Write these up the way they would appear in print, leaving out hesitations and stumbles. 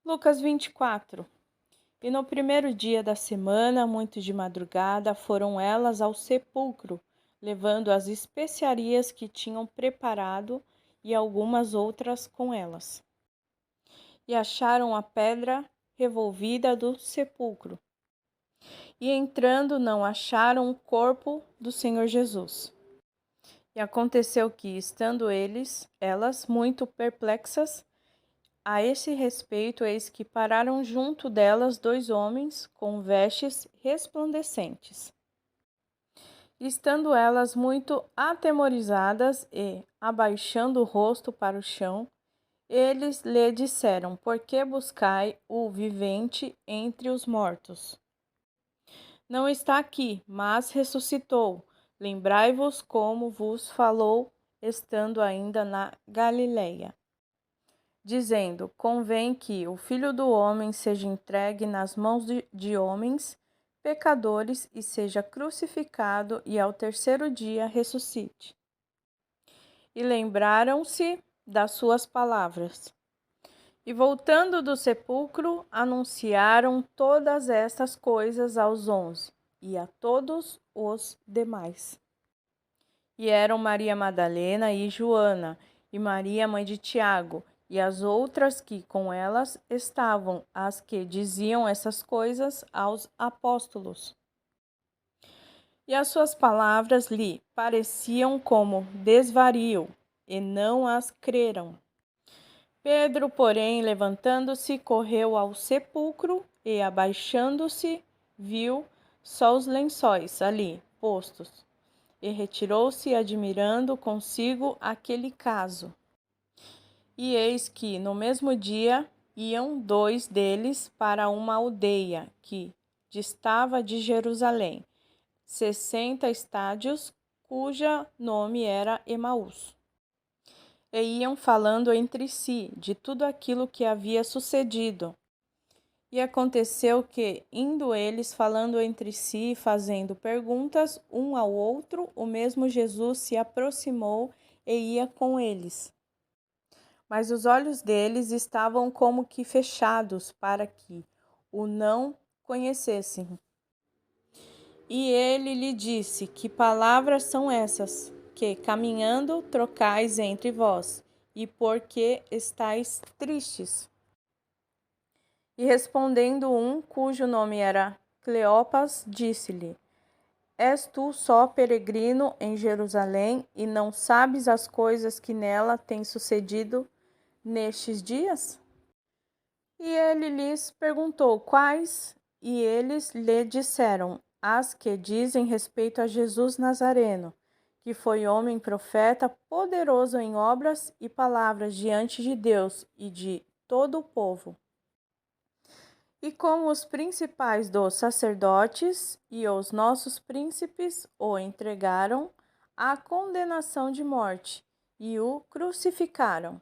Lucas 24. E no primeiro dia da semana, muito de madrugada, foram elas ao sepulcro, levando as especiarias que tinham preparado e algumas outras com elas. E acharam a pedra revolvida do sepulcro. E entrando, não acharam o corpo do Senhor Jesus. E aconteceu que, estando elas muito perplexas, a esse respeito, eis que pararam junto delas dois homens com vestes resplandecentes. Estando elas muito atemorizadas e, abaixando o rosto para o chão, eles lhe disseram: Por que buscai o vivente entre os mortos? Não está aqui, mas ressuscitou. Lembrai-vos como vos falou, estando ainda na Galileia, dizendo: Convém que o Filho do Homem seja entregue nas mãos de homens pecadores e seja crucificado e ao terceiro dia ressuscite. E lembraram-se das suas palavras. E voltando do sepulcro, anunciaram todas estas coisas aos 11 e a todos os demais. E eram Maria Madalena e Joana, e Maria, mãe de Tiago, e as outras que com elas estavam, as que diziam essas coisas aos apóstolos. E as suas palavras lhe pareciam como desvario, e não as creram. Pedro, porém, levantando-se, correu ao sepulcro e, abaixando-se, viu só os lençóis ali postos, e retirou-se, admirando consigo aquele caso. E eis que, no mesmo dia, iam dois deles para uma aldeia que distava de Jerusalém, 60 estádios, cuja nome era Emaús. E iam falando entre si de tudo aquilo que havia sucedido. E aconteceu que, indo eles falando entre si, fazendo perguntas um ao outro, o mesmo Jesus se aproximou e ia com eles. Mas os olhos deles estavam como que fechados para que o não conhecessem. E ele lhe disse: Que palavras são essas, que, caminhando, trocais entre vós, e por que estáis tristes? E respondendo um, cujo nome era Cleopas, disse-lhe: És tu só peregrino em Jerusalém, e não sabes as coisas que nela têm sucedido nestes dias? E ele lhes perguntou quais, e eles lhe disseram: As que dizem respeito a Jesus Nazareno, que foi homem profeta, poderoso em obras e palavras diante de Deus e de todo o povo. E como os principais dos sacerdotes e os nossos príncipes o entregaram à condenação de morte e o crucificaram.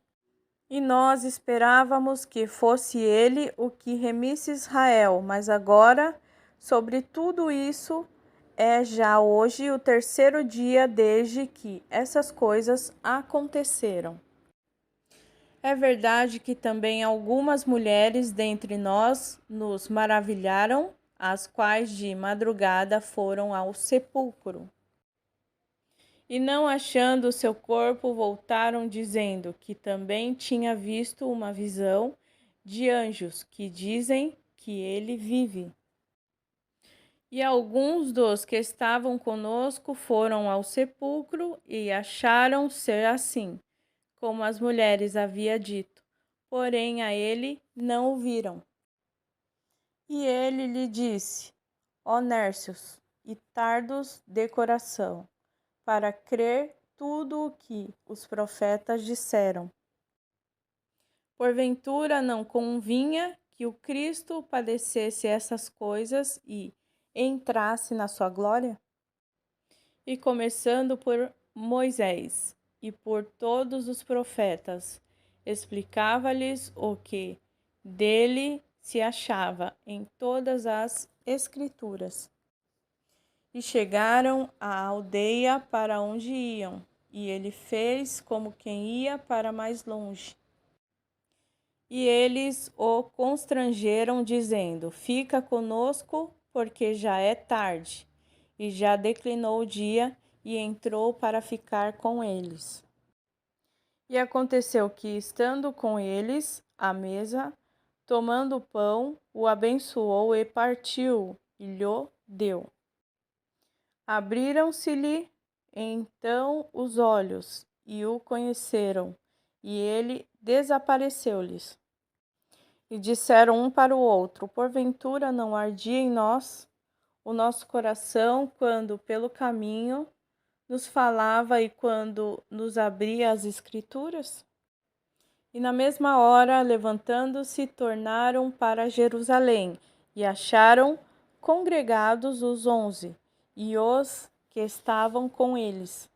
E nós esperávamos que fosse ele o que remisse Israel, mas agora, sobre tudo isso, é já hoje o terceiro dia desde que essas coisas aconteceram. É verdade que também algumas mulheres dentre nós nos maravilharam, as quais de madrugada foram ao sepulcro. E não achando o seu corpo, voltaram dizendo que também tinha visto uma visão de anjos que dizem que ele vive. E alguns dos que estavam conosco foram ao sepulcro e acharam ser assim, como as mulheres havia dito, porém a ele não o viram. E ele lhe disse: Ó nércios e tardos de coração, para crer tudo o que os profetas disseram. Porventura não convinha que o Cristo padecesse essas coisas e entrasse na sua glória? E começando por Moisés e por todos os profetas, explicava-lhes o que dele se achava em todas as Escrituras. E chegaram à aldeia para onde iam, e ele fez como quem ia para mais longe. E eles o constrangeram, dizendo: Fica conosco, porque já é tarde. E já declinou o dia, e entrou para ficar com eles. E aconteceu que, estando com eles à mesa, tomando o pão, o abençoou e partiu, e lhe deu. Abriram-se-lhe então os olhos, e o conheceram, e ele desapareceu-lhes. E disseram um para o outro: Porventura não ardia em nós o nosso coração quando pelo caminho nos falava e quando nos abria as Escrituras? E na mesma hora, levantando-se, tornaram para Jerusalém e acharam congregados os 11 e os que estavam com eles,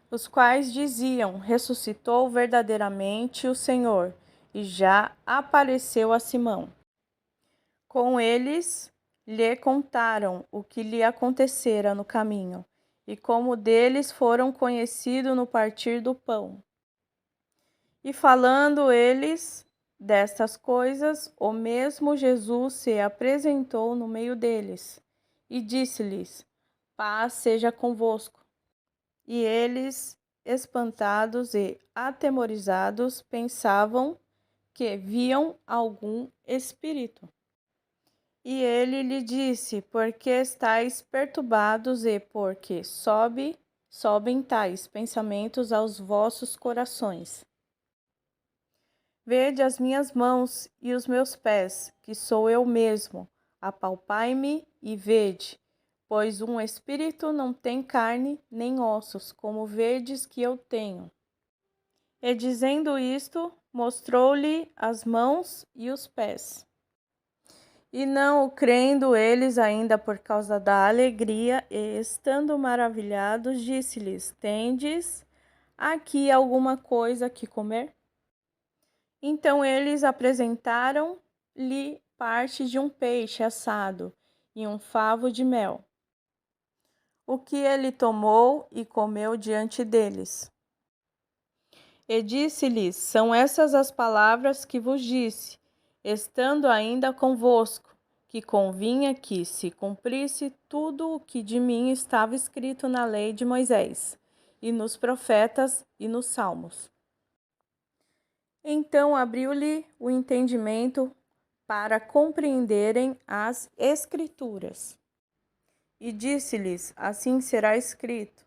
os quais diziam: Ressuscitou verdadeiramente o Senhor e já apareceu a Simão. Com eles lhe contaram o que lhe acontecera no caminho e como deles foram conhecidos no partir do pão. E falando eles destas coisas, o mesmo Jesus se apresentou no meio deles e disse-lhes: Paz seja convosco. E eles, espantados e atemorizados, pensavam que viam algum espírito. E ele lhe disse: Por que estáis perturbados e por que sobem tais pensamentos aos vossos corações? Vede as minhas mãos e os meus pés, que sou eu mesmo. Apalpai-me e vede, pois um espírito não tem carne nem ossos, como vedes que eu tenho. E dizendo isto, mostrou-lhe as mãos e os pés. E não o crendo eles ainda por causa da alegria, e estando maravilhados, disse-lhes: Tendes aqui alguma coisa que comer? Então eles apresentaram-lhe parte de um peixe assado e um favo de mel, o que ele tomou e comeu diante deles. E disse-lhes: São essas as palavras que vos disse, estando ainda convosco, que convinha que se cumprisse tudo o que de mim estava escrito na lei de Moisés, e nos profetas e nos salmos. Então abriu-lhe o entendimento para compreenderem as Escrituras. E disse-lhes: Assim será escrito.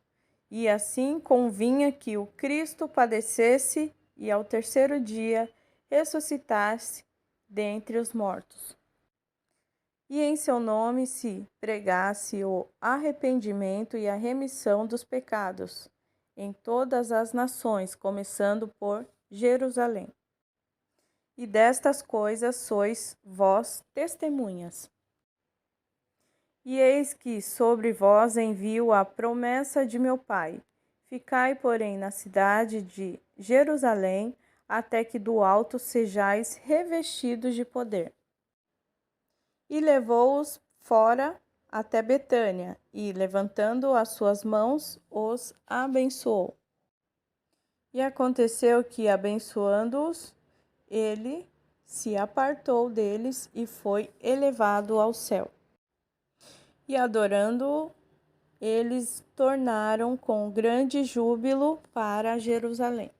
E assim convinha que o Cristo padecesse e ao terceiro dia ressuscitasse dentre os mortos. E em seu nome se pregasse o arrependimento e a remissão dos pecados em todas as nações, começando por Jerusalém. E destas coisas sois vós testemunhas. E eis que sobre vós envio a promessa de meu Pai. Ficai, porém, na cidade de Jerusalém, até que do alto sejais revestidos de poder. E levou-os fora até Betânia, e, levantando as suas mãos, os abençoou. E aconteceu que, abençoando-os, ele se apartou deles e foi elevado ao céu. E adorando-o, eles tornaram com grande júbilo para Jerusalém.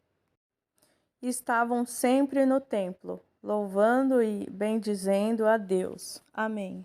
Estavam sempre no templo, louvando e bendizendo a Deus. Amém.